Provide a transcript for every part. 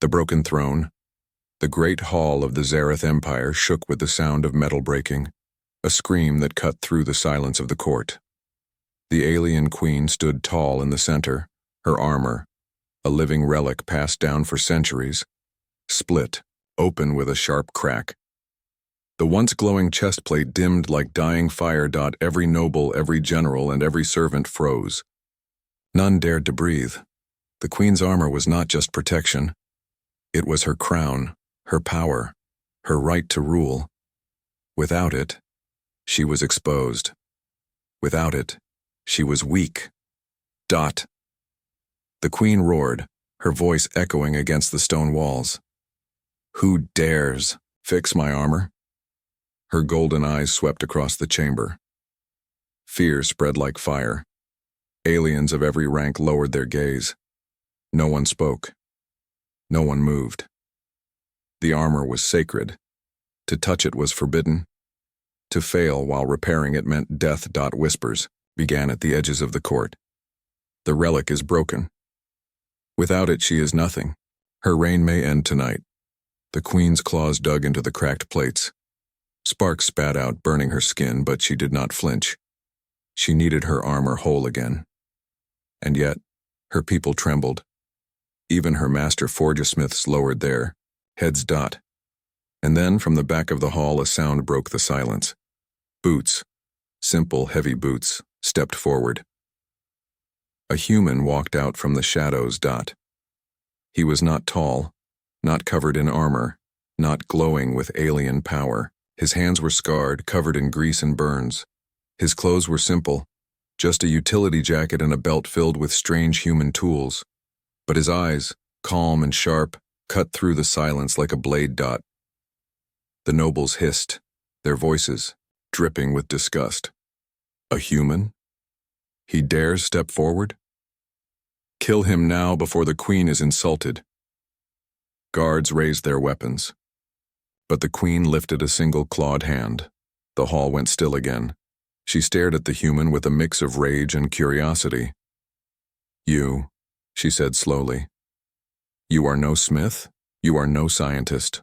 The broken throne. The great hall of the Zareth Empire shook with the sound of metal breaking, a scream that cut through the silence of the court. The alien queen stood tall in the center, her armor, a living relic passed down for centuries, split, open with a sharp crack. The once glowing chest plate dimmed like dying fire. Every noble, every general, and every servant froze. None dared to breathe. The queen's armor was not just protection. It was her crown, her power, her right to rule. Without it, she was exposed. Without it, she was weak. The queen roared, her voice echoing against the stone walls. Who dares fix my armor? Her golden eyes swept across the chamber. Fear spread like fire. Aliens of every rank lowered their gaze. No one spoke. No one moved. The armor was sacred. To touch it was forbidden. To fail while repairing it meant death. Whispers began at the edges of the court. The relic is broken. Without it, she is nothing. Her reign may end tonight. The queen's claws dug into the cracked plates. Sparks spat out, burning her skin, but she did not flinch. She needed her armor whole again. And yet, her people trembled. Even her master forgesmiths lowered their heads. And then, from the back of the hall, a sound broke the silence. Boots, simple, heavy boots, stepped forward. A human walked out from the shadows. He was not tall, not covered in armor, not glowing with alien power. His hands were scarred, covered in grease and burns. His clothes were simple, just a utility jacket and a belt filled with strange human tools. But his eyes, calm and sharp, cut through the silence like a blade. The nobles hissed, their voices dripping with disgust. A human? He dares step forward? Kill him now before the queen is insulted. Guards raised their weapons. But the queen lifted a single clawed hand. The hall went still again. She stared at the human with a mix of rage and curiosity. You, she said slowly. You are no smith. You are no scientist.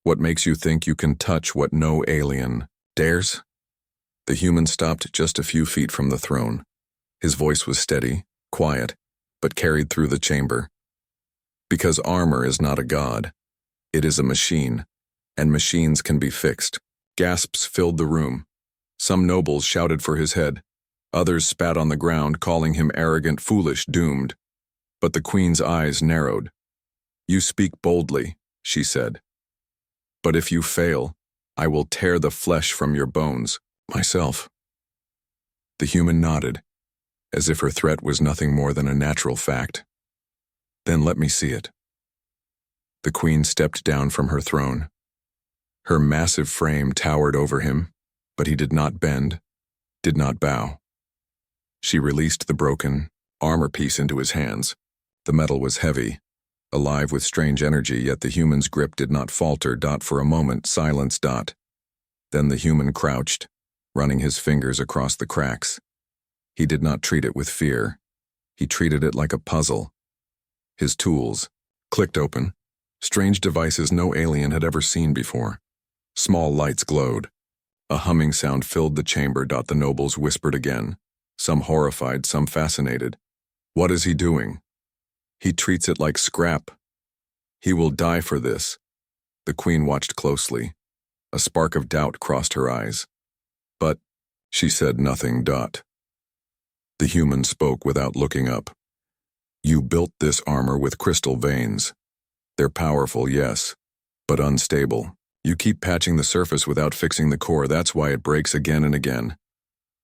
What makes you think you can touch what no alien dares? The human stopped just a few feet from the throne. His voice was steady, quiet, but carried through the chamber. Because armor is not a god. It is a machine. And machines can be fixed. Gasps filled the room. Some nobles shouted for his head. Others spat on the ground, calling him arrogant, foolish, doomed. But the queen's eyes narrowed. You speak boldly, she said. But if you fail, I will tear the flesh from your bones, myself. The human nodded, as if her threat was nothing more than a natural fact. Then let me see it. The queen stepped down from her throne. Her massive frame towered over him, but he did not bend, did not bow. She released the broken armor piece into his hands. The metal was heavy, alive with strange energy, yet the human's grip did not falter. For a moment, silence. Then the human crouched, running his fingers across the cracks. He did not treat it with fear. He treated it like a puzzle. His tools clicked open, strange devices no alien had ever seen before. Small lights glowed. A humming sound filled the chamber. The nobles whispered again, some horrified, some fascinated. What is he doing? He treats it like scrap. He will die for this. The queen watched closely. A spark of doubt crossed her eyes. But she said nothing. The human spoke without looking up. You built this armor with crystal veins. They're powerful, yes, but unstable. You keep patching the surface without fixing the core. That's why it breaks again and again.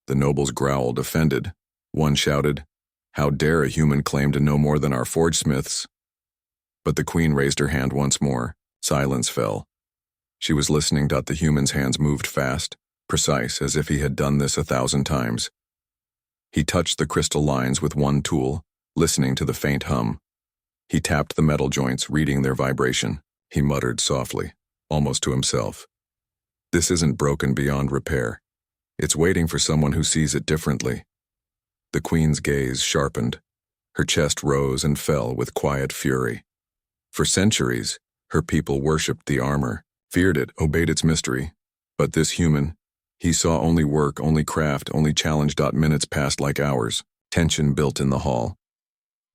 The nobles growled, offended. One shouted, How dare a human claim to know more than our forgesmiths? But the queen raised her hand once more. Silence fell. She was listening. The human's hands moved fast, precise, as if he had done this 1,000 times. He touched the crystal lines with one tool, listening to the faint hum. He tapped the metal joints, reading their vibration. He muttered softly, almost to himself. This isn't broken beyond repair. It's waiting for someone who sees it differently. The queen's gaze sharpened. Her chest rose and fell with quiet fury. For centuries, her people worshipped the armor, feared it, obeyed its mystery. But this human, he saw only work, only craft, only challenge. Minutes passed like hours. Tension built in the hall.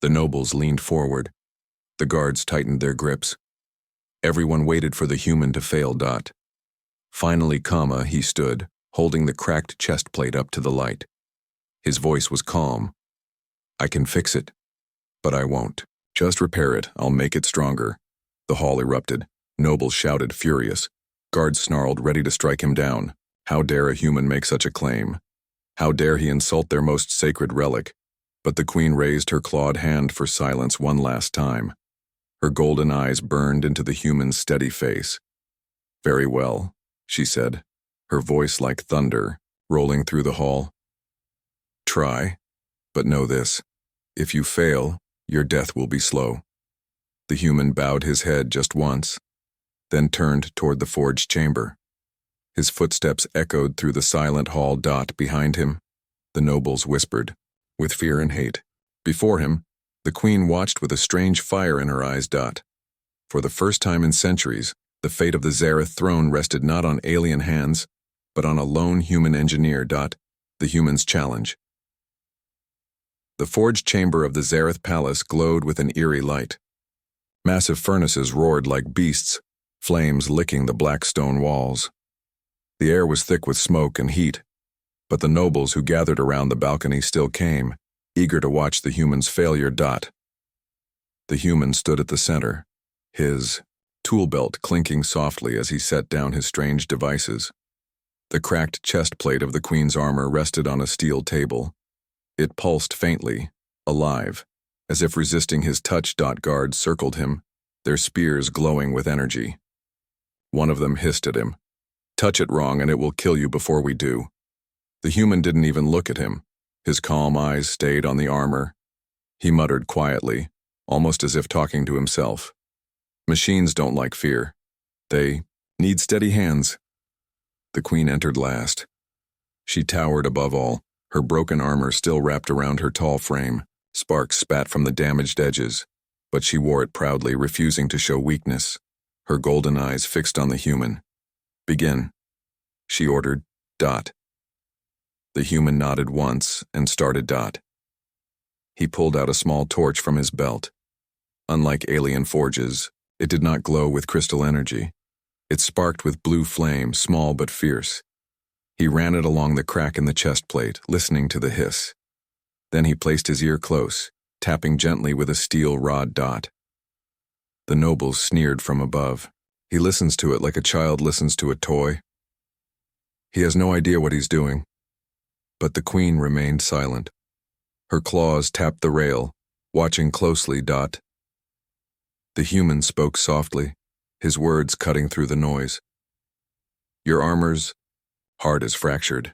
The nobles leaned forward. The guards tightened their grips. Everyone waited for the human to fail. Finally, he stood, holding the cracked chest plate up to the light. His voice was calm. I can fix it, but I won't. Just repair it, I'll make it stronger. The hall erupted. Nobles shouted, furious. Guards snarled, ready to strike him down. How dare a human make such a claim? How dare he insult their most sacred relic? But the queen raised her clawed hand for silence one last time. Her golden eyes burned into the human's steady face. Very well, she said, her voice like thunder, rolling through the hall. Try, but know this. If you fail, your death will be slow. The human bowed his head just once, then turned toward the forged chamber. His footsteps echoed through the silent hall. Behind him, the nobles whispered, with fear and hate. Before him, the queen watched with a strange fire in her eyes. For the first time in centuries, the fate of the Zareth throne rested not on alien hands, but on a lone human engineer. The human's challenge. The forged chamber of the Zareth palace glowed with an eerie light. Massive furnaces roared like beasts, flames licking the black stone walls. The air was thick with smoke and heat, but the nobles who gathered around the balcony still came, eager to watch the human's failure. The human stood at the center, his tool belt clinking softly as he set down his strange devices. The cracked chest plate of the queen's armor rested on a steel table. It pulsed faintly, alive, as if resisting his touch. Guards circled him, their spears glowing with energy. One of them hissed at him. Touch it wrong and it will kill you before we do. The human didn't even look at him. His calm eyes stayed on the armor. He muttered quietly, almost as if talking to himself. Machines don't like fear. They need steady hands. The queen entered last. She towered above all, her broken armor still wrapped around her tall frame. Sparks spat from the damaged edges, but she wore it proudly, refusing to show weakness, her golden eyes fixed on the human. Begin, she ordered. The human nodded once and started. He pulled out a small torch from his belt. Unlike alien forges, it did not glow with crystal energy. It sparked with blue flame, small but fierce. He ran it along the crack in the chest plate, listening to the hiss. Then he placed his ear close, tapping gently with a steel rod. The nobles sneered from above. He listens to it like a child listens to a toy. He has no idea what he's doing. But the queen remained silent. Her claws tapped the rail, watching closely. The human spoke softly, his words cutting through the noise. Your armor's heart is fractured.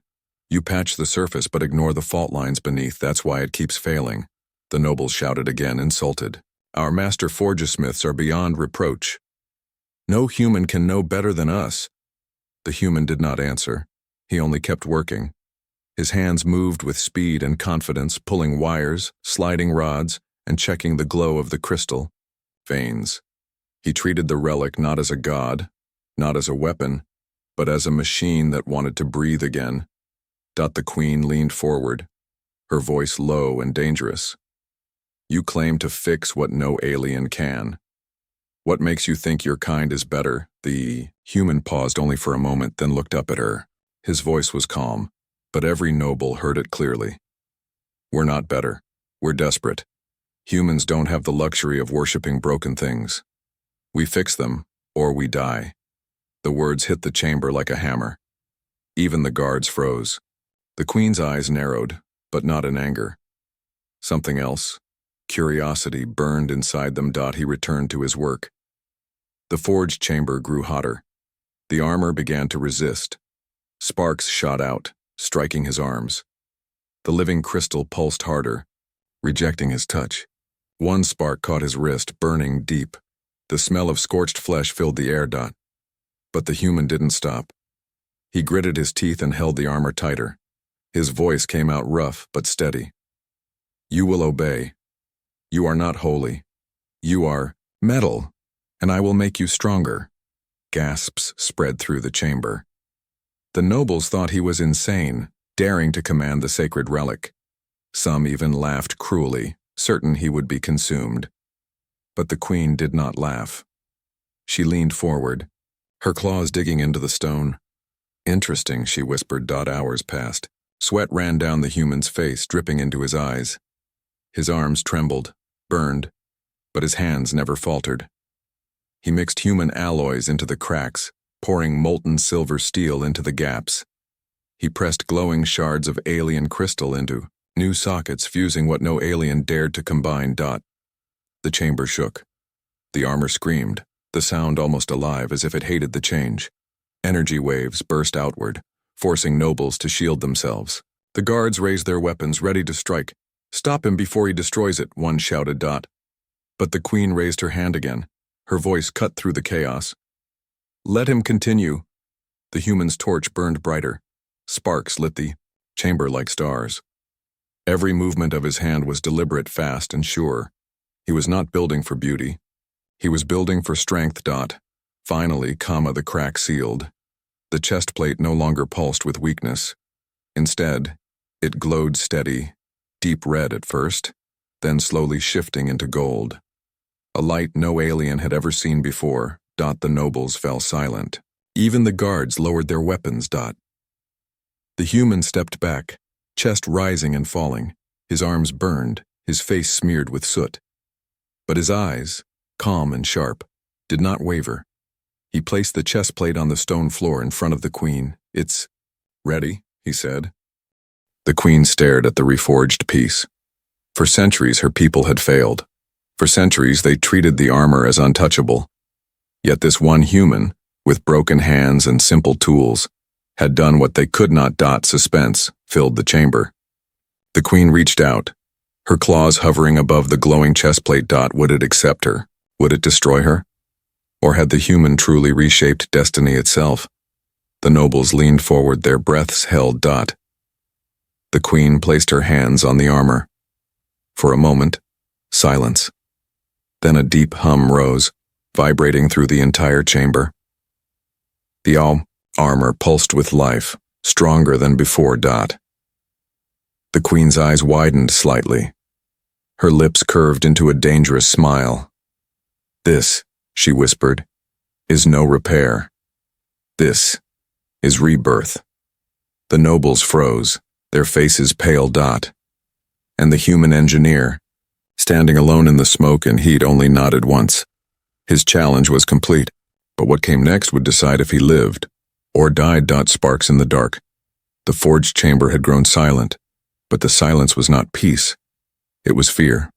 You patch the surface but ignore the fault lines beneath. That's why it keeps failing. The nobles shouted again, insulted. Our master forgesmiths are beyond reproach. No human can know better than us. The human did not answer. He only kept working. His hands moved with speed and confidence, pulling wires, sliding rods, and checking the glow of the crystal veins. He treated the relic not as a god, not as a weapon, but as a machine that wanted to breathe again. The queen leaned forward, her voice low and dangerous. You claim to fix what no alien can. What makes you think your kind is better? The human paused only for a moment, then looked up at her. His voice was calm, but every noble heard it clearly. We're not better. We're desperate. Humans don't have the luxury of worshipping broken things. We fix them, or we die. The words hit the chamber like a hammer. Even the guards froze. The queen's eyes narrowed, but not in anger. Something else, curiosity, burned inside them. He returned to his work. The forged chamber grew hotter. The armor began to resist. Sparks shot out, striking his arms. The living crystal pulsed harder, rejecting his touch. One spark caught his wrist, burning deep. The smell of scorched flesh filled the air. But the human didn't stop. He gritted his teeth and held the armor tighter. His voice came out rough but steady. You will obey. You are not holy. You are metal. and I will make you stronger." Gasps spread through the chamber. The nobles thought he was insane, daring to command the sacred relic. Some even laughed cruelly, certain he would be consumed. But the queen did not laugh. She leaned forward, her claws digging into the stone. "Interesting," she whispered. Hours passed. Sweat ran down the human's face, dripping into his eyes. His arms trembled, burned, but his hands never faltered. He mixed human alloys into the cracks, pouring molten silver steel into the gaps. He pressed glowing shards of alien crystal into new sockets, fusing what no alien dared to combine. The chamber shook. The armor screamed, the sound almost alive, as if it hated the change. Energy waves burst outward, forcing nobles to shield themselves. The guards raised their weapons, ready to strike. "Stop him before he destroys it," one shouted. But the queen raised her hand again. Her voice cut through the chaos. "Let him continue." The human's torch burned brighter. Sparks lit the chamber like stars. Every movement of his hand was deliberate, fast, and sure. He was not building for beauty. He was building for strength. Finally, the crack sealed. The chest plate no longer pulsed with weakness. Instead, it glowed steady, deep red at first, then slowly shifting into gold. A light no alien had ever seen before. The nobles fell silent. Even the guards lowered their weapons. The human stepped back, chest rising and falling. His arms burned, his face smeared with soot. But his eyes, calm and sharp, did not waver. He placed the chest plate on the stone floor in front of the queen. "It's ready," he said. The queen stared at the reforged piece. For centuries, her people had failed. For centuries, they treated the armor as untouchable. Yet this one human, with broken hands and simple tools, had done what they could not. Suspense filled the chamber. The queen reached out, her claws hovering above the glowing chest plate. Would it accept her? Would it destroy her? Or had the human truly reshaped destiny itself? The nobles leaned forward, their breaths held. The queen placed her hands on the armor. For a moment, silence. Then a deep hum rose, vibrating through the entire chamber. The armor pulsed with life, stronger than before. The queen's eyes widened slightly. Her lips curved into a dangerous smile. "This," she whispered, "is no repair. This is rebirth." The nobles froze, their faces pale. And the human engineer, standing alone in the smoke and heat, only nodded once. His challenge was complete, but what came next would decide if he lived or died. Sparks in the dark. The forged chamber had grown silent, but the silence was not peace. It was fear.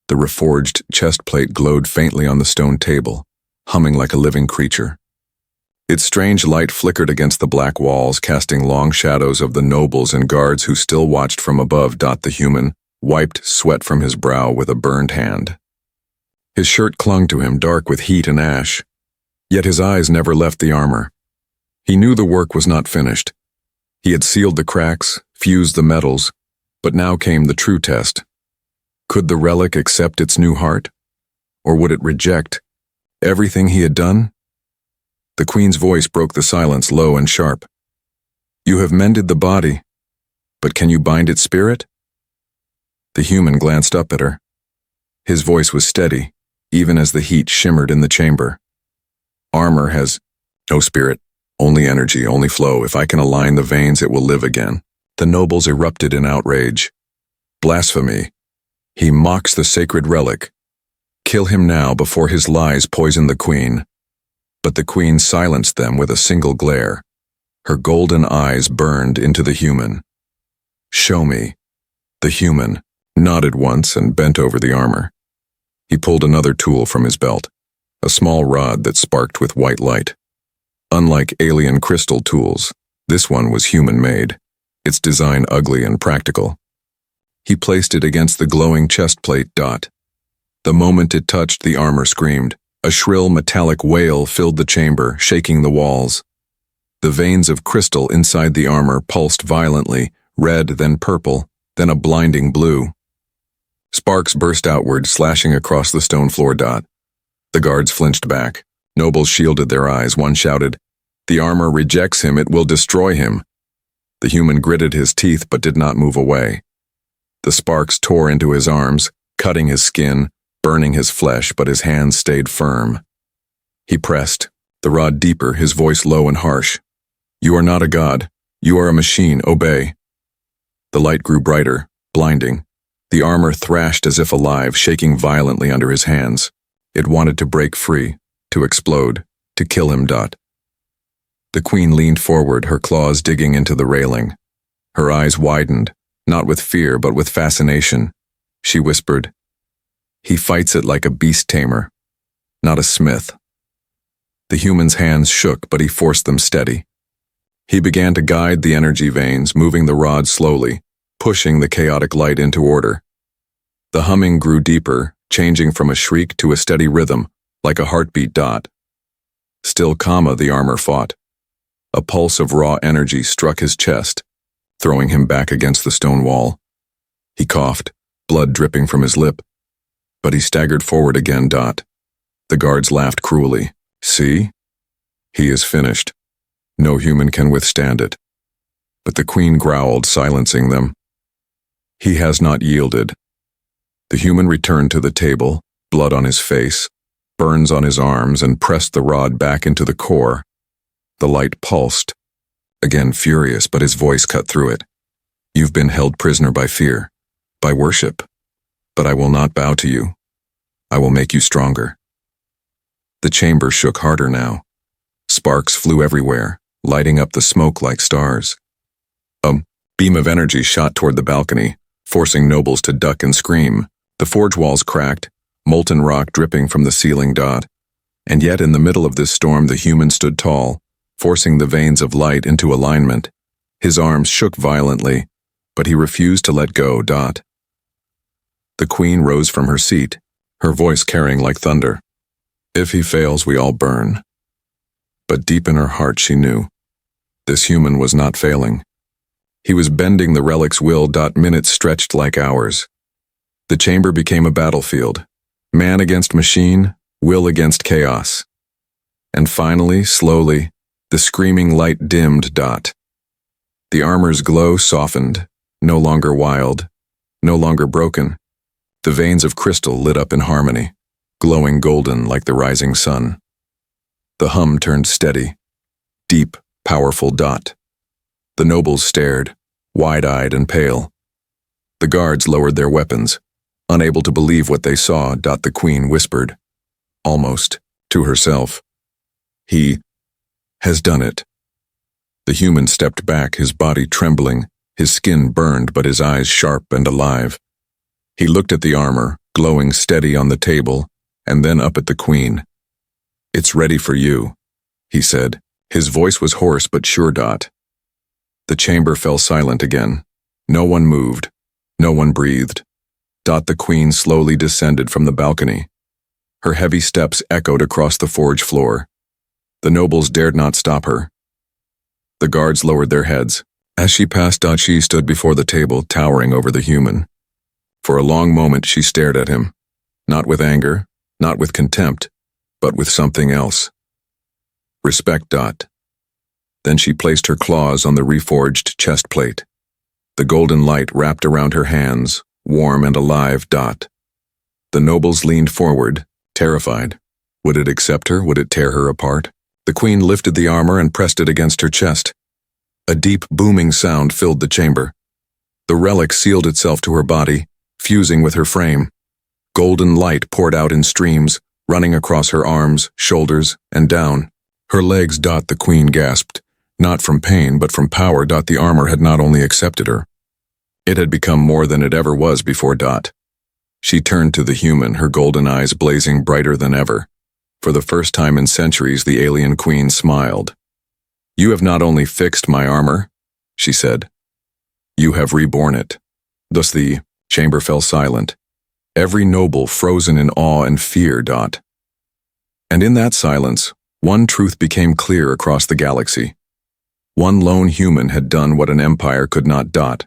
The reforged chest plate glowed faintly on the stone table, humming like a living creature. Its strange light flickered against the black walls, casting long shadows of the nobles and guards who still watched from above. The human wiped sweat from his brow with a burned hand. His shirt clung to him, dark with heat and ash, yet his eyes never left the armor. He knew the work was not finished. He had sealed the cracks, fused the metals, but now came the true test. Could the relic accept its new heart? Or would it reject everything he had done? The queen's voice broke the silence, low and sharp. "You have mended the body, but can you bind its spirit?" The human glanced up at her. His voice was steady, even as the heat shimmered in the chamber. "Armor has no spirit, only energy, only flow. If I can align the veins, it will live again." The nobles erupted in outrage. "Blasphemy! He mocks the sacred relic. Kill him now before his lies poison the queen." But the queen silenced them with a single glare. Her golden eyes burned into the human. "Show me." The human nodded once and bent over the armor. He pulled another tool from his belt, a small rod that sparked with white light. Unlike alien crystal tools, this one was human-made, its design ugly and practical. He placed it against the glowing chest plate. The moment it touched, the armor screamed. A shrill metallic wail filled the chamber, shaking the walls. The veins of crystal inside the armor pulsed violently, red, then purple, then a blinding blue. Sparks burst outward, slashing across the stone floor. The guards flinched back. Nobles shielded their eyes. One shouted, "The armor rejects him, it will destroy him." The human gritted his teeth but did not move away. The sparks tore into his arms, cutting his skin, burning his flesh, but his hands stayed firm. He pressed, the rod deeper, his voice low and harsh. "You are not a god. You are a machine. Obey." The light grew brighter, blinding. The armor thrashed as if alive, shaking violently under his hands. It wanted to break free, to explode, to kill him. The queen leaned forward, her claws digging into the railing. Her eyes widened, not with fear but with fascination. She whispered, "He fights it like a beast tamer, not a smith." The human's hands shook, but he forced them steady. He began to guide the energy veins, moving the rod slowly, pushing the chaotic light into order. The humming grew deeper, changing from a shriek to a steady rhythm, like a heartbeat. Still calm, the armor fought. A pulse of raw energy struck his chest, throwing him back against the stone wall. He coughed, blood dripping from his lip. But he staggered forward again. The guards laughed cruelly. "See? He is finished. No human can withstand it." But the queen growled, silencing them. "He has not yielded." The human returned to the table, blood on his face, burns on his arms, and pressed the rod back into the core. The light pulsed, again furious, but his voice cut through it. "You've been held prisoner by fear, by worship. But I will not bow to you. I will make you stronger." The chamber shook harder now. Sparks flew everywhere, lighting up the smoke like stars. A beam of energy shot toward the balcony, forcing nobles to duck and scream. The forge walls cracked, molten rock dripping from the ceiling. And yet in the middle of this storm the human stood tall, forcing the veins of light into alignment. His arms shook violently, but he refused to let go. The queen rose from her seat, her voice carrying like thunder. "If he fails, we all burn." But deep in her heart she knew. This human was not failing. He was bending the relic's will. Minutes stretched like hours. The chamber became a battlefield. Man against machine, will against chaos. And finally, slowly, the screaming light dimmed. The armor's glow softened, no longer wild, no longer broken. The veins of crystal lit up in harmony, glowing golden like the rising sun. The hum turned steady, deep, powerful. The nobles stared, wide-eyed and pale. The guards lowered their weapons, unable to believe what they saw. The queen whispered, almost to herself, "He has done it." The human stepped back, his body trembling, his skin burned but his eyes sharp and alive. He looked at the armor, glowing steady on the table, and then up at the queen. "It's ready for you," he said. His voice was hoarse but sure. The chamber fell silent again. No one moved. No one breathed. The queen slowly descended from the balcony. Her heavy steps echoed across the forge floor. The nobles dared not stop her. The guards lowered their heads. As she passed, she stood before the table, towering over the human. For a long moment she stared at him, not with anger, not with contempt, but with something else. Respect. Then she placed her claws on the reforged chest plate. The golden light wrapped around her hands, warm and alive. The nobles leaned forward, terrified. Would it accept her? Would it tear her apart? The queen lifted the armor and pressed it against her chest. A deep, booming sound filled the chamber. The relic sealed itself to her body, fusing with her frame. Golden light poured out in streams, running across her arms, shoulders, and down. Her legs. The queen gasped, not from pain but from power. The armor had not only accepted her. It had become more than it ever was before. She turned to the human, her golden eyes blazing brighter than ever. For the first time in centuries, the alien queen smiled. "You have not only fixed my armor," she said. "You have reborn it." Thus the chamber fell silent, every noble frozen in awe and fear. And in that silence, one truth became clear across the galaxy. One lone human had done what an empire could not.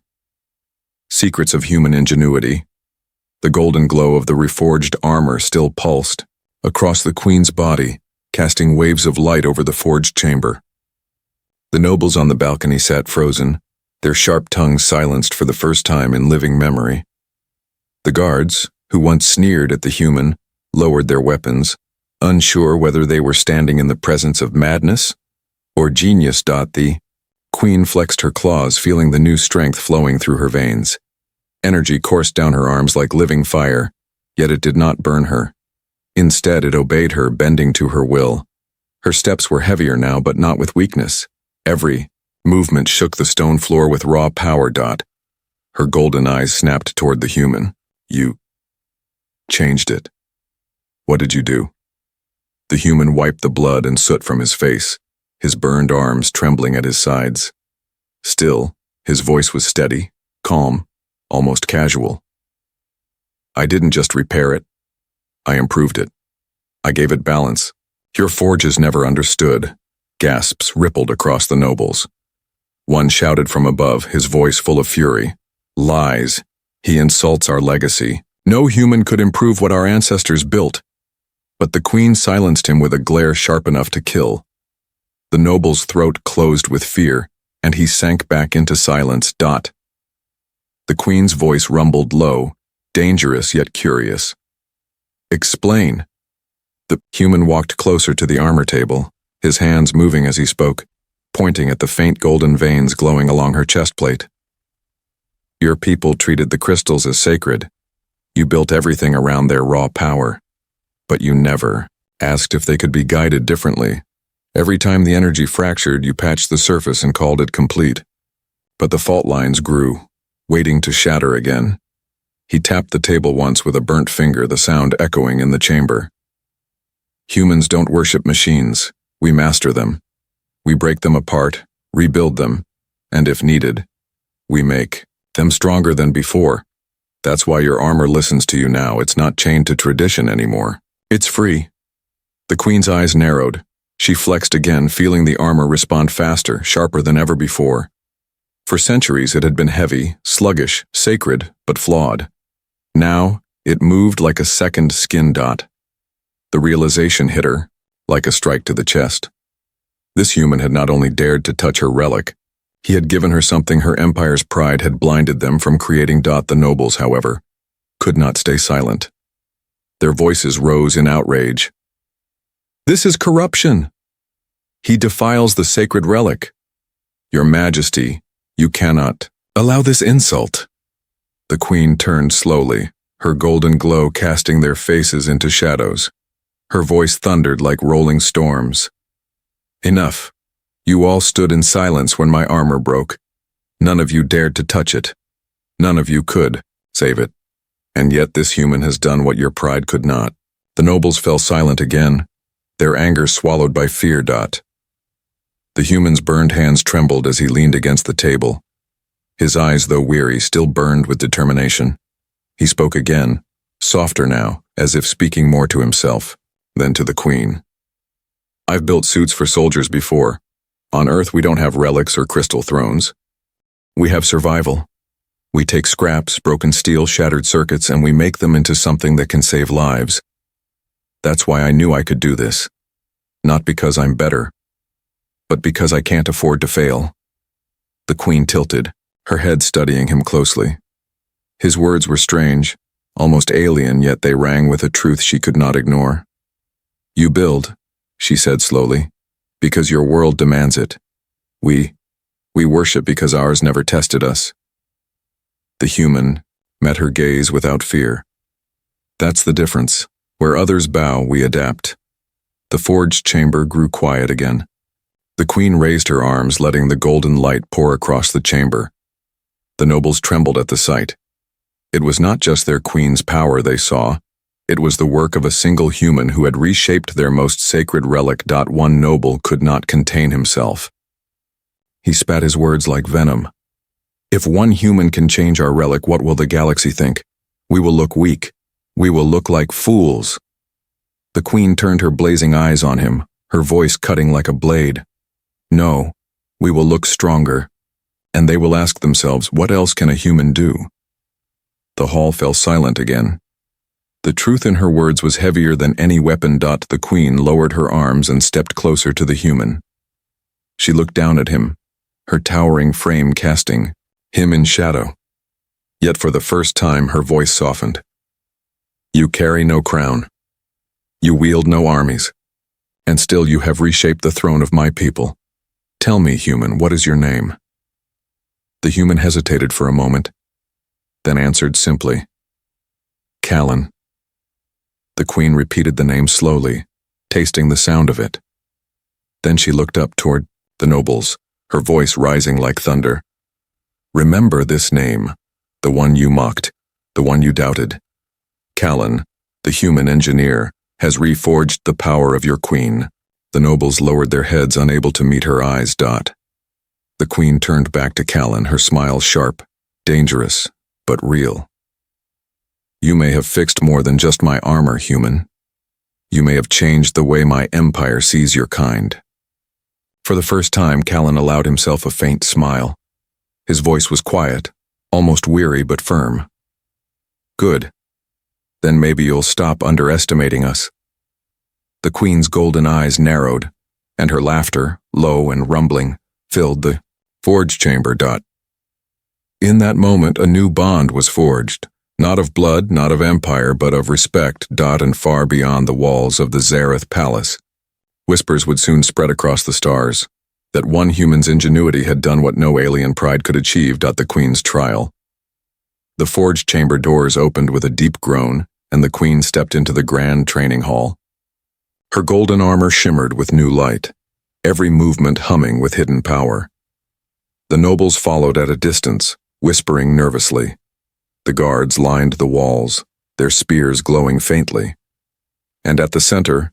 Secrets of human ingenuity. The golden glow of the reforged armor still pulsed, across the queen's body, casting waves of light over the forged chamber. The nobles on the balcony sat frozen, their sharp tongues silenced for the first time in living memory. The guards, who once sneered at the human, lowered their weapons, unsure whether they were standing in the presence of madness or genius. The queen flexed her claws, feeling the new strength flowing through her veins. Energy coursed down her arms like living fire, yet it did not burn her. Instead, it obeyed her, bending to her will. Her steps were heavier now, but not with weakness. Every movement shook the stone floor with raw power. Her golden eyes snapped toward the human. You changed it. What did you do? The human wiped the blood and soot from his face, his burned arms trembling at his sides. Still, his voice was steady, calm, almost casual. I didn't just repair it. I improved it. I gave it balance. Your forges never understood. Gasps rippled across the nobles. One shouted from above, his voice full of fury. Lies. He insults our legacy. No human could improve what our ancestors built. But the queen silenced him with a glare sharp enough to kill. The noble's throat closed with fear, and he sank back into silence. The queen's voice rumbled low, dangerous yet curious. Explain. The human walked closer to the armor table, his hands moving as he spoke, pointing at the faint golden veins glowing along her chest plate. Your people treated the crystals as sacred. You built everything around their raw power. But you never asked if they could be guided differently. Every time the energy fractured, you patched the surface and called it complete. But the fault lines grew, waiting to shatter again. He tapped the table once with a burnt finger, the sound echoing in the chamber. Humans don't worship machines. We master them. We break them apart, rebuild them, and if needed, we make them stronger than before. That's why your armor listens to you now. It's not chained to tradition anymore. It's free. The queen's eyes narrowed. She flexed again, feeling the armor respond faster, sharper than ever before. For centuries it had been heavy, sluggish, sacred, but flawed. Now, it moved like a second skin. The realization hit her, like a strike to the chest. This human had not only dared to touch her relic, he had given her something her empire's pride had blinded them from creating. The nobles, however, could not stay silent. Their voices rose in outrage. This is corruption. He defiles the sacred relic. Your Majesty, you cannot allow this insult. The queen turned slowly, her golden glow casting their faces into shadows. Her voice thundered like rolling storms. Enough. You all stood in silence when my armor broke. None of you dared to touch it. None of you could save it. And yet this human has done what your pride could not. The nobles fell silent again, their anger swallowed by fear. The human's burned hands trembled as he leaned against the table. His eyes, though weary, still burned with determination. He spoke again, softer now, as if speaking more to himself than to the queen. I've built suits for soldiers before. On Earth we don't have relics or crystal thrones. We have survival. We take scraps, broken steel, shattered circuits, and we make them into something that can save lives. That's why I knew I could do this. Not because I'm better, but because I can't afford to fail. The queen tilted, her head studying him closely. His words were strange, almost alien, yet they rang with a truth she could not ignore. You build, she said slowly, because your world demands it. We worship because ours never tested us. The human met her gaze without fear. That's the difference. Where others bow, we adapt. The forged chamber grew quiet again. The queen raised her arms, letting the golden light pour across the chamber. The nobles trembled at the sight. It was not just their queen's power they saw. It was the work of a single human who had reshaped their most sacred relic. One noble could not contain himself. He spat his words like venom. If one human can change our relic, what will the galaxy think? We will look weak. We will look like fools. The queen turned her blazing eyes on him, her voice cutting like a blade. No, we will look stronger. And they will ask themselves, what else can a human do? The hall fell silent again. The truth in her words was heavier than any weapon. The queen lowered her arms and stepped closer to the human. She looked down at him, her towering frame casting him in shadow. Yet for the first time her voice softened. You carry no crown. You wield no armies. And still you have reshaped the throne of my people. Tell me, human, what is your name? The human hesitated for a moment, then answered simply, Callan. The queen repeated the name slowly, tasting the sound of it. Then she looked up toward the nobles, her voice rising like thunder. Remember this name, the one you mocked, the one you doubted. Callan, the human engineer, has reforged the power of your queen. The nobles lowered their heads, unable to meet her eyes. The queen turned back to Callan, her smile sharp, dangerous, but real. You may have fixed more than just my armor, human. You may have changed the way my empire sees your kind. For the first time, Callan allowed himself a faint smile. His voice was quiet, almost weary but firm. Good. Then maybe you'll stop underestimating us. The queen's golden eyes narrowed, and her laughter, low and rumbling, filled the forge chamber. In that moment, a new bond was forged, not of blood, not of empire, but of respect. And far beyond the walls of the Zareth palace, whispers would soon spread across the stars, that one human's ingenuity had done what no alien pride could achieve. The queen's trial. The forge chamber doors opened with a deep groan, and the queen stepped into the grand training hall. Her golden armor shimmered with new light, every movement humming with hidden power. The nobles followed at a distance, whispering nervously. The guards lined the walls, their spears glowing faintly. And at the center,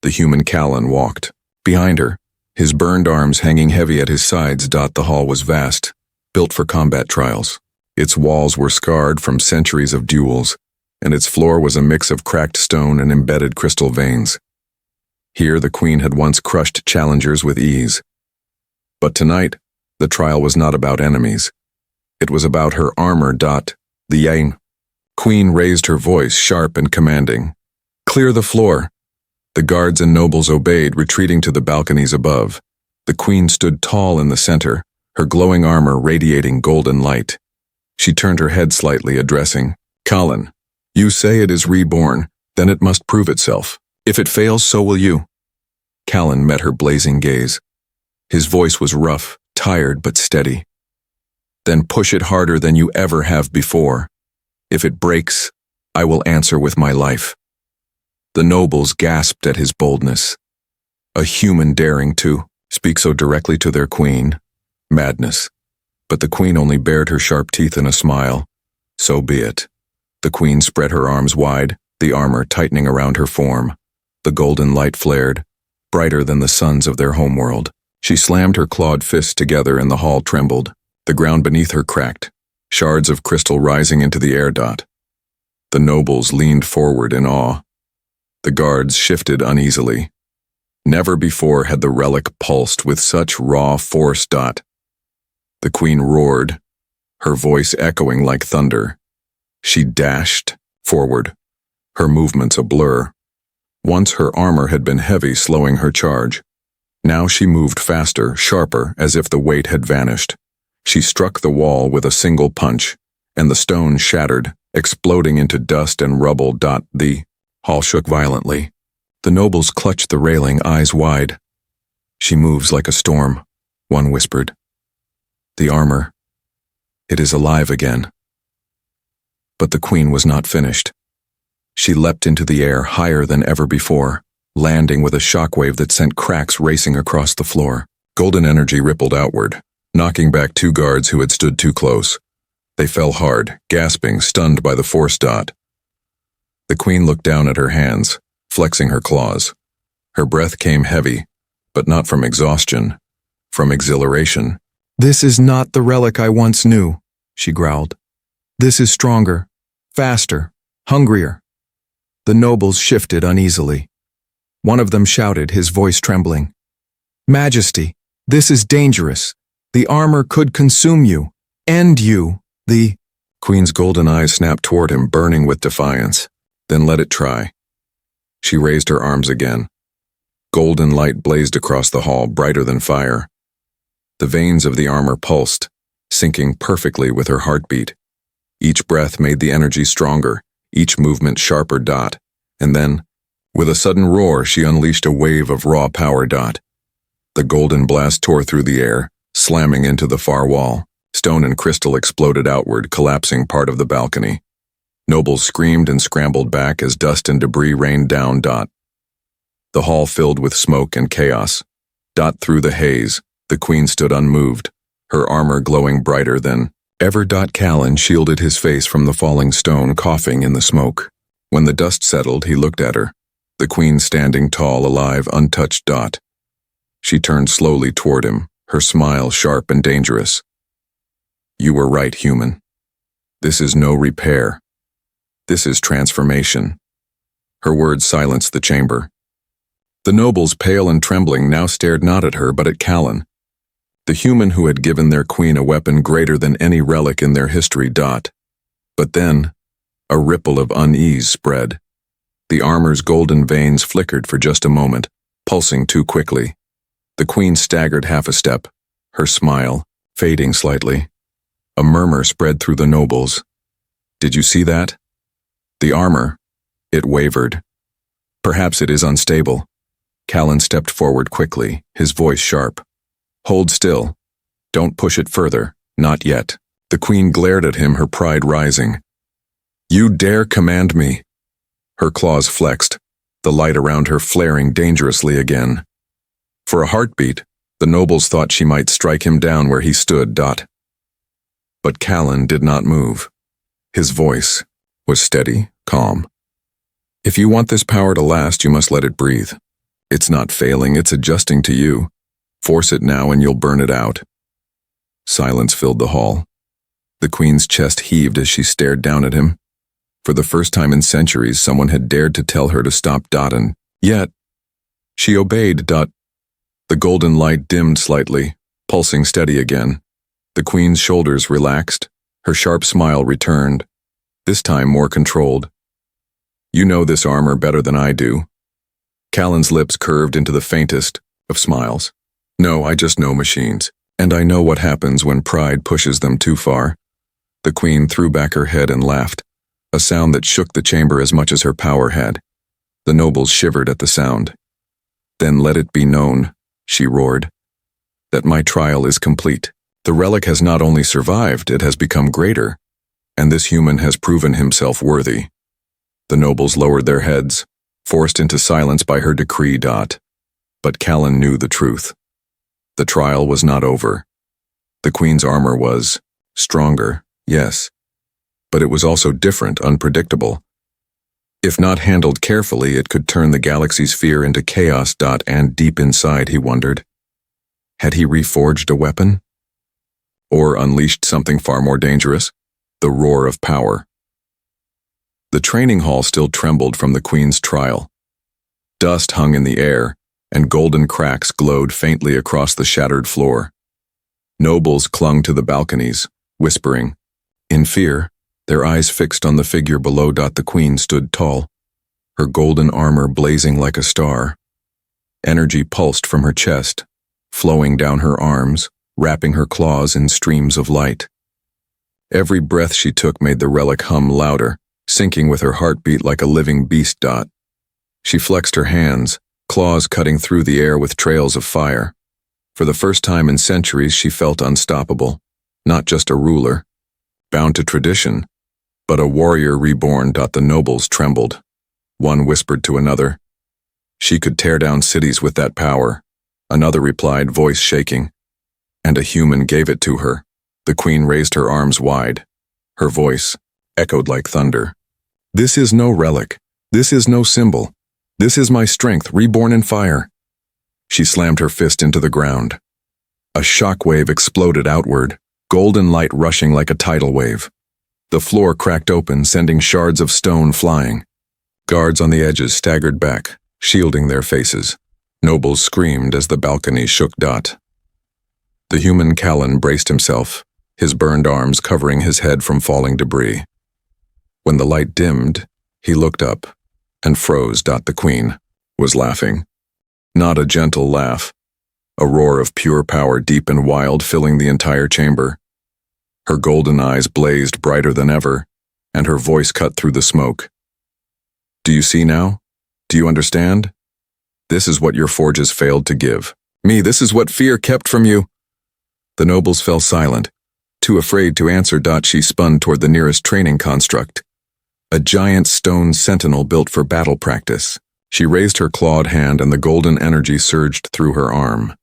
the human Callan walked. Behind her, his burned arms hanging heavy at his sides. The hall was vast, built for combat trials. Its walls were scarred from centuries of duels, and its floor was a mix of cracked stone and embedded crystal veins. Here the queen had once crushed challengers with ease. But tonight, the trial was not about enemies. It was about her armor. The Yang queen raised her voice, sharp and commanding. Clear the floor. The guards and nobles obeyed, retreating to the balconies above. The queen stood tall in the center, her glowing armor radiating golden light. She turned her head slightly, addressing Callan. You say it is reborn, then it must prove itself. If it fails, so will you. Callan met her blazing gaze. His voice was rough, tired but steady. Then push it harder than you ever have before. If it breaks, I will answer with my life. The nobles gasped at his boldness. A human daring to speak so directly to their queen. Madness. But the queen only bared her sharp teeth in a smile. So be it. The queen spread her arms wide, the armor tightening around her form. The golden light flared, brighter than the suns of their homeworld. She slammed her clawed fists together and the hall trembled. The ground beneath her cracked, shards of crystal rising into the air. The nobles leaned forward in awe. The guards shifted uneasily. Never before had the relic pulsed with such raw force. The queen roared, her voice echoing like thunder. She dashed forward, her movements a blur. Once her armor had been heavy, slowing her charge. Now she moved faster, sharper, as if the weight had vanished. She struck the wall with a single punch, and the stone shattered, exploding into dust and rubble. The hall shook violently. The nobles clutched the railing, eyes wide. She moves like a storm, one whispered. The armor, it is alive again. But the queen was not finished. She leapt into the air higher than ever before, landing with a shockwave that sent cracks racing across the floor. Golden energy rippled outward, knocking back two guards who had stood too close. They fell hard, gasping, stunned by the force. The queen looked down at her hands, flexing her claws. Her breath came heavy, but not from exhaustion, from exhilaration. This is not the relic I once knew, she growled. This is stronger, faster, hungrier. The nobles shifted uneasily. One of them shouted, his voice trembling. Majesty, this is dangerous. The armor could consume you, end you. The queen's golden eyes snapped toward him, burning with defiance. Then let it try. She raised her arms again. Golden light blazed across the hall, brighter than fire. The veins of the armor pulsed, syncing perfectly with her heartbeat. Each breath made the energy stronger, each movement sharper. And then, with a sudden roar, she unleashed a wave of raw power. The golden blast tore through the air, slamming into the far wall. Stone and crystal exploded outward, collapsing part of the balcony. Nobles screamed and scrambled back as dust and debris rained down. The hall filled with smoke and chaos. Through the haze, the queen stood unmoved, her armor glowing brighter than ever. Callan shielded his face from the falling stone, coughing in the smoke. When the dust settled, he looked at her, the queen standing tall, alive, untouched. She turned slowly toward him, her smile sharp and dangerous. You were right, human. This is no repair. This is transformation. Her words silenced the chamber. The nobles, pale and trembling, now stared not at her but at Callan, the human who had given their queen a weapon greater than any relic in their history. But then, a ripple of unease spread. The armor's golden veins flickered for just a moment, pulsing too quickly. The queen staggered half a step, her smile fading slightly. A murmur spread through the nobles. Did you see that? The armor, it wavered. Perhaps it is unstable. Callan stepped forward quickly, his voice sharp. Hold still. Don't push it further, not yet. The queen glared at him, her pride rising. You dare command me? Her claws flexed, the light around her flaring dangerously again. For a heartbeat, the nobles thought she might strike him down where he stood. But Callan did not move. His voice was steady, calm. If you want this power to last, you must let it breathe. It's not failing, it's adjusting to you. Force it now and you'll burn it out. Silence filled the hall. The queen's chest heaved as she stared down at him. For the first time in centuries, someone had dared to tell her to stop. And yet, she obeyed. The golden light dimmed slightly, pulsing steady again. The queen's shoulders relaxed, her sharp smile returned, this time more controlled. You know this armor better than I do. Callan's lips curved into the faintest of smiles. No, I just know machines, and I know what happens when pride pushes them too far. The queen threw back her head and laughed, a sound that shook the chamber as much as her power had. The nobles shivered at the sound. Then let it be known, she roared, that my trial is complete. The relic has not only survived, it has become greater, and this human has proven himself worthy. The nobles lowered their heads, forced into silence by her decree. But Callan knew the truth. The trial was not over. The queen's armor was stronger, yes, but it was also different, unpredictable. If not handled carefully, it could turn the galaxy's fear into chaos. And deep inside, he wondered, had he reforged a weapon? Or unleashed something far more dangerous? The roar of power. The training hall still trembled from the queen's trial. Dust hung in the air, and golden cracks glowed faintly across the shattered floor. Nobles clung to the balconies, whispering. In fear, their eyes fixed on the figure below. The queen stood tall, her golden armor blazing like a star. Energy pulsed from her chest, flowing down her arms, wrapping her claws in streams of light. Every breath she took made the relic hum louder, syncing with her heartbeat like a living beast. She flexed her hands, claws cutting through the air with trails of fire. For the first time in centuries, she felt unstoppable, not just a ruler, bound to tradition, but a warrior reborn. The nobles trembled. One whispered to another, she could tear down cities with that power. Another replied, voice shaking, and a human gave it to her. The queen raised her arms wide. Her voice echoed like thunder. This is no relic. This is no symbol. This is my strength, reborn in fire. She slammed her fist into the ground. A shockwave exploded outward, golden light rushing like a tidal wave. The floor cracked open, sending shards of stone flying. Guards on the edges staggered back, shielding their faces. Nobles screamed as the balcony shook. The human Callan braced himself, his burned arms covering his head from falling debris. When the light dimmed, He looked up and froze. The queen was laughing. Not a gentle laugh. A roar of pure power, deep and wild, filling the entire chamber. Her golden eyes blazed brighter than ever, and her voice cut through the smoke. Do you see now? Do you understand? This is what your forges failed to give. Me, this is what fear kept from you. The nobles fell silent, too afraid to answer. She spun toward the nearest training construct, a giant stone sentinel built for battle practice. She raised her clawed hand and the golden energy surged through her arm.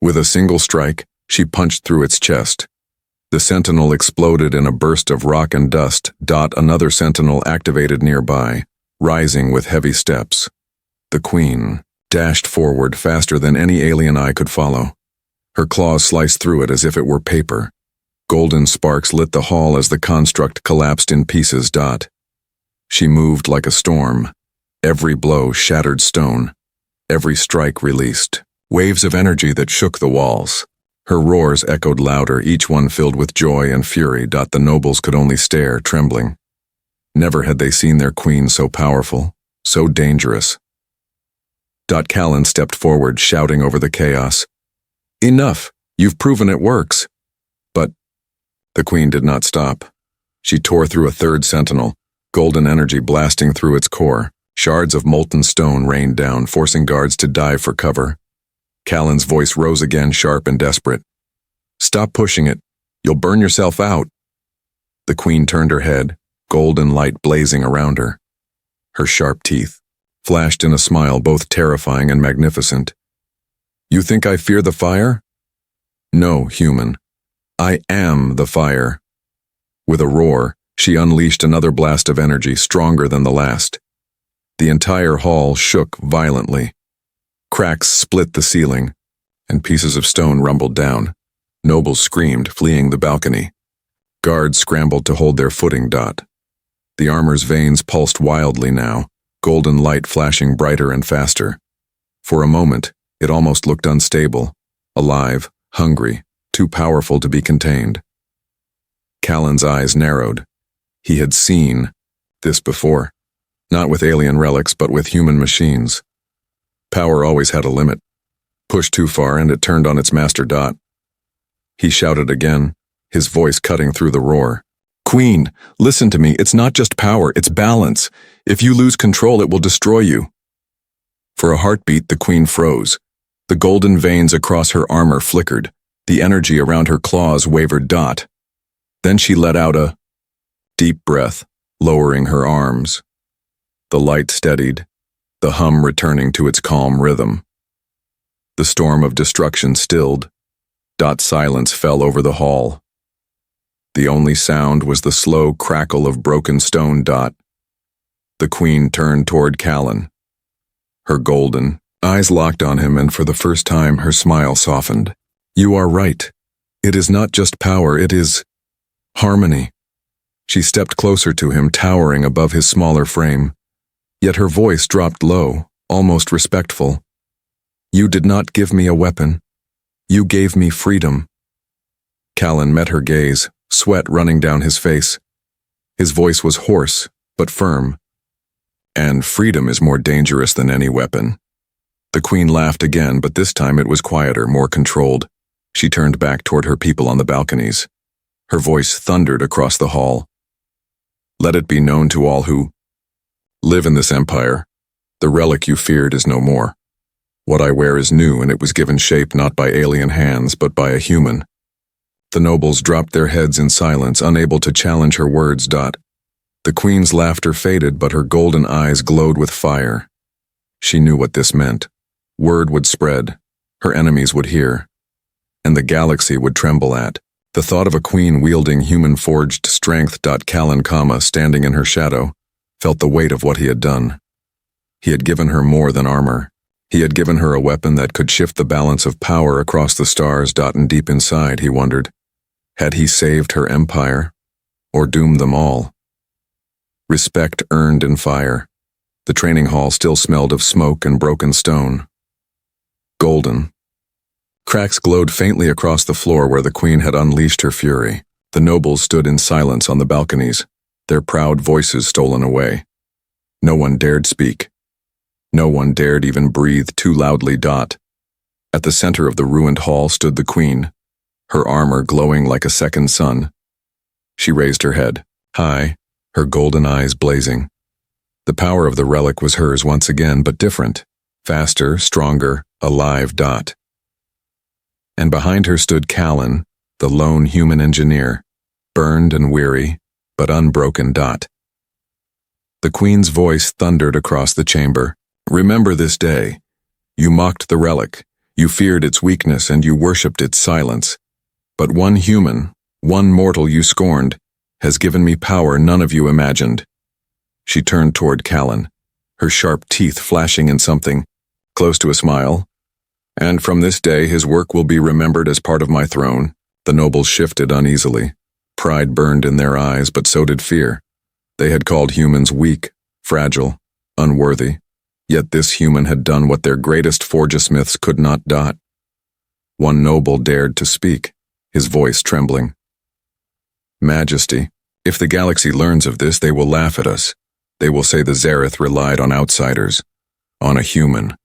With a single strike, she punched through its chest. The sentinel exploded in a burst of rock and dust. Another sentinel activated nearby, rising with heavy steps. The queen dashed forward faster than any alien eye could follow. Her claws sliced through it as if it were paper. Golden sparks lit the hall as the construct collapsed in pieces. She moved like a storm. Every blow shattered stone. Every strike released waves of energy that shook the walls. Her roars echoed louder, each one filled with joy and fury. The nobles could only stare, trembling. Never had they seen their queen so powerful, so dangerous. Callan stepped forward, shouting over the chaos. Enough! You've proven it works. But the queen did not stop. She tore through a third sentinel, golden energy blasting through its core. Shards of molten stone rained down, forcing guards to dive for cover. Callan's voice rose again, sharp and desperate. Stop pushing it. You'll burn yourself out. The queen turned her head, golden light blazing around her. Her sharp teeth flashed in a smile both terrifying and magnificent. You think I fear the fire? No, human. I am the fire. With a roar, she unleashed another blast of energy, stronger than the last. The entire hall shook violently. Cracks split the ceiling, and pieces of stone rumbled down. Nobles screamed, fleeing the balcony. Guards scrambled to hold their footing. The armor's veins pulsed wildly now, golden light flashing brighter and faster. For a moment, it almost looked unstable, alive, hungry, too powerful to be contained. Callan's eyes narrowed. He had seen this before, not with alien relics, but with human machines. Power always had a limit. Pushed too far and it turned on its master. He shouted again, his voice cutting through the roar. Queen, listen to me. It's not just power, it's balance. If you lose control, it will destroy you. For a heartbeat, the queen froze. The golden veins across her armor flickered. The energy around her claws wavered. Then she let out a deep breath, lowering her arms. The light steadied, the hum returning to its calm rhythm. The storm of destruction stilled. Silence fell over the hall. The only sound was the slow crackle of broken stone. The queen turned toward Callan. Her golden eyes locked on him, and for the first time her smile softened. You are right. It is not just power, it is harmony. She stepped closer to him, towering above his smaller frame. Yet her voice dropped low, almost respectful. You did not give me a weapon. You gave me freedom. Callan met her gaze, sweat running down his face. His voice was hoarse, but firm. And freedom is more dangerous than any weapon. The queen laughed again, but this time it was quieter, more controlled. She turned back toward her people on the balconies. Her voice thundered across the hall. Let it be known to all who live in this empire, the relic you feared is no more. What I wear is new, and it was given shape not by alien hands, but by a human. The nobles dropped their heads in silence, unable to challenge her words. The queen's laughter faded, but her golden eyes glowed with fire. She knew what this meant. Word would spread, her enemies would hear, and the galaxy would tremble at the thought of a queen wielding human-forged strength. Callan, standing in her shadow, felt the weight of what he had done. He had given her more than armor. He had given her a weapon that could shift the balance of power across the stars. And deep inside, he wondered, had he saved her empire, or doomed them all? Respect earned in fire. The training hall still smelled of smoke and broken stone. Golden. Cracks glowed faintly across the floor where the queen had unleashed her fury. The nobles stood in silence on the balconies, their proud voices stolen away. No one dared speak. No one dared even breathe too loudly. At the center of the ruined hall stood the queen, her armor glowing like a second sun. She raised her head, high, her golden eyes blazing. The power of the relic was hers once again, but different, faster, stronger, alive. And behind her stood Callan, the lone human engineer, burned and weary, but unbroken. The queen's voice thundered across the chamber. Remember this day. You mocked the relic, you feared its weakness, and you worshipped its silence. But one human, one mortal you scorned, has given me power none of you imagined. She turned toward Callan, her sharp teeth flashing in something, close to a smile. And from this day his work will be remembered as part of my throne. The nobles shifted uneasily. Pride burned in their eyes, but so did fear. They had called humans weak, fragile, unworthy. Yet this human had done what their greatest forgesmiths could not. One noble dared to speak, his voice trembling. Majesty, if the galaxy learns of this, they will laugh at us. They will say the Zareth relied on outsiders, on a human.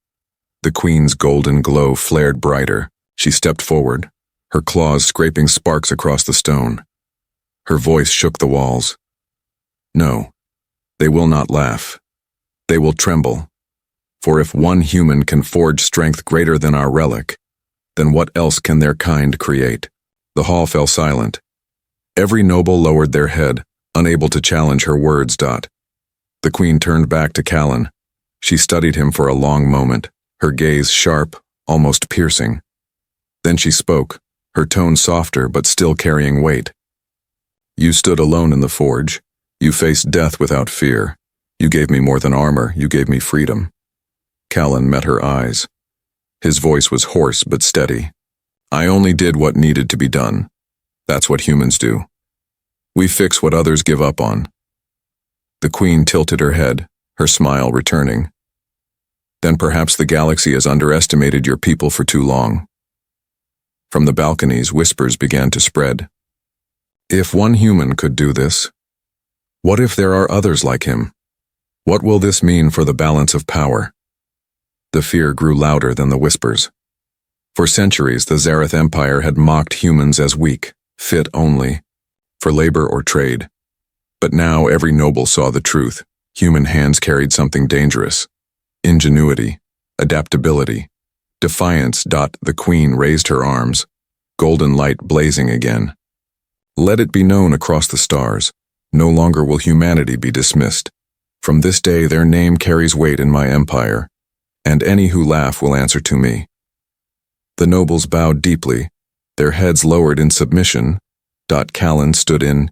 The queen's golden glow flared brighter. She stepped forward, her claws scraping sparks across the stone. Her voice shook the walls. No, they will not laugh. They will tremble. For if one human can forge strength greater than our relic, then what else can their kind create? The hall fell silent. Every noble lowered their head, unable to challenge her words. The queen turned back to Callan. She studied him for a long moment, her gaze sharp, almost piercing. Then she spoke, her tone softer but still carrying weight. You stood alone in the forge. You faced death without fear. You gave me more than armor, you gave me freedom. Callan met her eyes. His voice was hoarse but steady. I only did what needed to be done. That's what humans do. We fix what others give up on. The queen tilted her head, her smile returning. Then perhaps the galaxy has underestimated your people for too long. From the balconies, whispers began to spread. If one human could do this, what if there are others like him? What will this mean for the balance of power? The fear grew louder than the whispers. For centuries, the Zareth Empire had mocked humans as weak, fit only for labor or trade. But now every noble saw the truth. Human hands carried something dangerous. Ingenuity, adaptability, defiance. The queen raised her arms, golden light blazing again. Let it be known across the stars, no longer will humanity be dismissed. From this day their name carries weight in my empire, and any who laugh will answer to me. The nobles bowed deeply, their heads lowered in submission. Callan stood in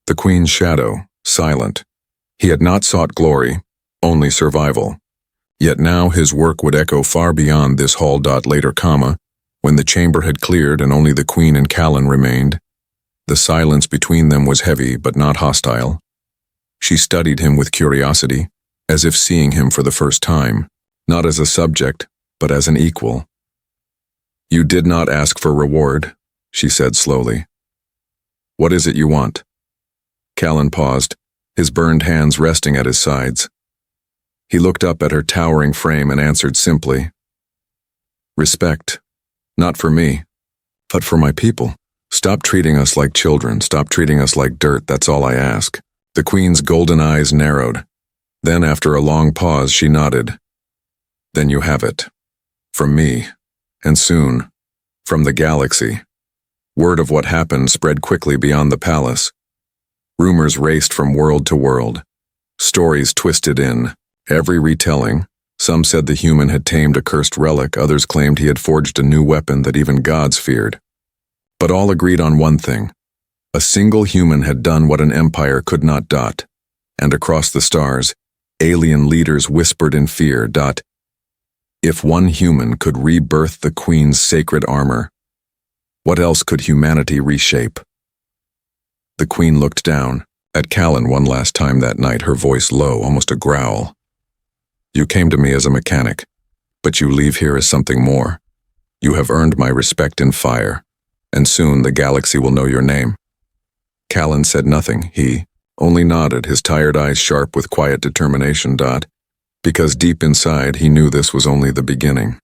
the queen's shadow, silent. He had not sought glory, only survival. Yet now his work would echo far beyond this hall. Later, when the chamber had cleared and only the queen and Callan remained, the silence between them was heavy but not hostile. She studied him with curiosity, as if seeing him for the first time, not as a subject, but as an equal. You did not ask for reward, she said slowly. What is it you want? Callan paused, his burned hands resting at his sides. He looked up at her towering frame and answered simply, respect, not for me, but for my people. Stop treating us like children, stop treating us like dirt, that's all I ask. The queen's golden eyes narrowed. Then after a long pause she nodded. Then you have it. From me, and soon, from the galaxy. Word of what happened spread quickly beyond the palace. Rumors raced from world to world. Stories twisted in. Every retelling, some said the human had tamed a cursed relic, others claimed he had forged a new weapon that even gods feared. But all agreed on one thing. A single human had done what an empire could not. And across the stars, alien leaders whispered in fear. If one human could rebirth the queen's sacred armor, what else could humanity reshape? The queen looked down at Callan one last time that night, her voice low, almost a growl. You came to me as a mechanic, but you leave here as something more. You have earned my respect in fire, and soon the galaxy will know your name. Callan said nothing. He only nodded, his tired eyes sharp with quiet determination. Because deep inside he knew this was only the beginning.